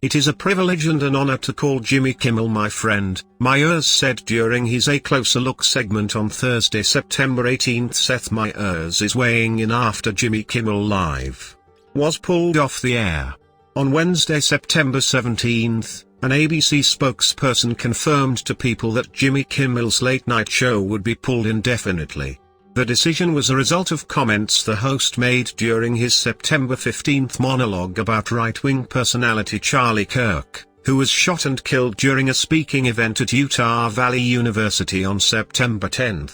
"It is a privilege and an honor to call Jimmy Kimmel my friend," Meyers said during his A Closer Look segment on Thursday, September 18. Seth Meyers is weighing in after Jimmy Kimmel Live was pulled off the air. On Wednesday, September 17, an ABC spokesperson confirmed to People that Jimmy Kimmel's late-night show would be pulled indefinitely. The decision was a result of comments the host made during his September 15 monologue about right-wing personality Charlie Kirk, who was shot and killed during a speaking event at Utah Valley University on September 10.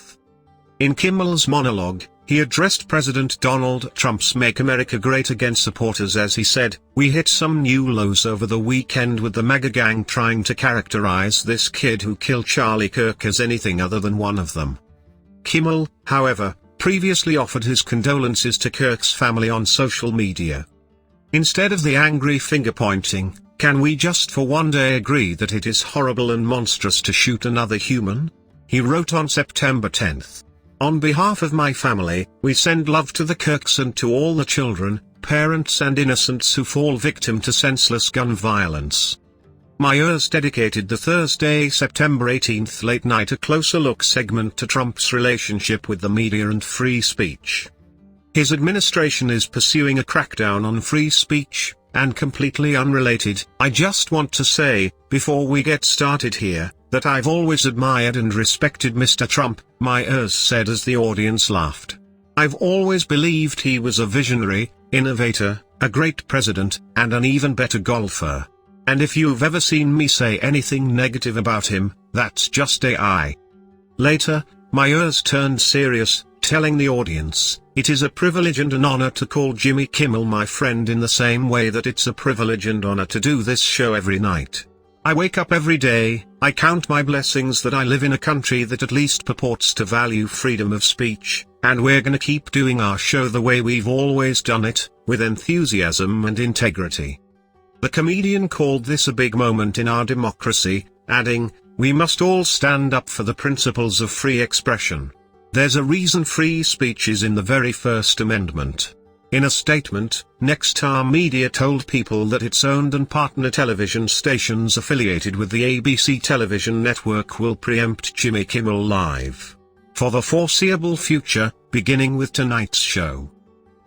In Kimmel's monologue, he addressed President Donald Trump's Make America Great Again supporters as he said, "We hit some new lows over the weekend with the MAGA gang trying to characterize this kid who killed Charlie Kirk as anything other than one of them." Kimmel, however, previously offered his condolences to Kirk's family on social media. "Instead of the angry finger-pointing, can we just for one day agree that it is horrible and monstrous to shoot another human?" he wrote on September 10. "On behalf of my family, we send love to the Kirks and to all the children, parents and innocents who fall victim to senseless gun violence." Meyers dedicated the Thursday, September 18 late-night A Closer Look segment to Trump's relationship with the media and free speech. His administration is pursuing a crackdown on free speech, and completely unrelated, "I just want to say, before we get started here, that I've always admired and respected Mr. Trump," Meyers said as the audience laughed. "I've always believed he was a visionary, innovator, a great president, and an even better golfer. And if you've ever seen me say anything negative about him, that's just AI." Later, Meyers turned serious, telling the audience, "It is a privilege and an honor to call Jimmy Kimmel my friend in the same way that it's a privilege and honor to do this show every night. I wake up every day, I count my blessings that I live in a country that at least purports to value freedom of speech, and we're gonna keep doing our show the way we've always done it, with enthusiasm and integrity." The comedian called this a big moment in our democracy, adding, "We must all stand up for the principles of free expression. There's a reason free speech is in the very First Amendment." In a statement, Nexstar Media told People that its owned and partner television stations affiliated with the ABC television network will preempt Jimmy Kimmel Live for the foreseeable future, beginning with tonight's show.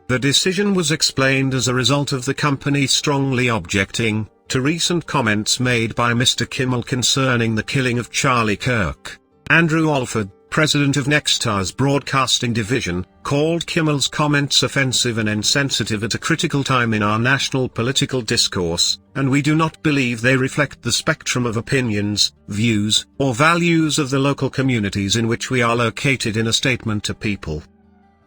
The decision was explained as a result of the company strongly objecting to recent comments made by Mr. Kimmel concerning the killing of Charlie Kirk. Andrew Alford, president of Nexstar's broadcasting division, called Kimmel's comments offensive and insensitive at a critical time in our national political discourse, and we do not believe they reflect the spectrum of opinions, views, or values of the local communities in which we are located, in a statement to People.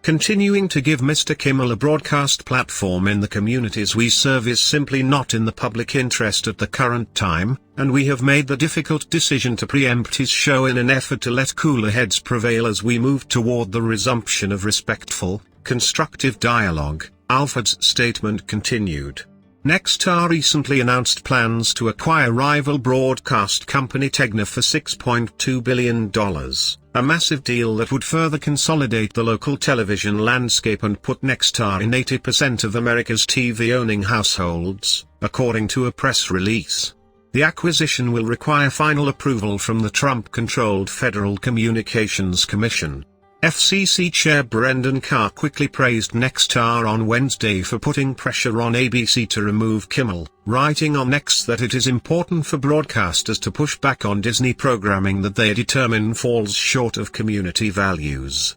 Continuing to give Mr. Kimmel a broadcast platform in the communities we serve is simply not in the public interest at the current time, and we have made the difficult decision to preempt his show in an effort to let cooler heads prevail as we move toward the resumption of respectful, constructive dialogue, Alford's statement continued. Nexstar recently announced plans to acquire rival broadcast company Tegna for $6.2 billion, a massive deal that would further consolidate the local television landscape and put Nexstar in 80% of America's TV-owning households, according to a press release. The acquisition will require final approval from the Trump-controlled Federal Communications Commission. FCC Chair Brendan Carr quickly praised Nexstar on Wednesday for putting pressure on ABC to remove Kimmel, writing on X that it is important for broadcasters to push back on Disney programming that they determine falls short of community values.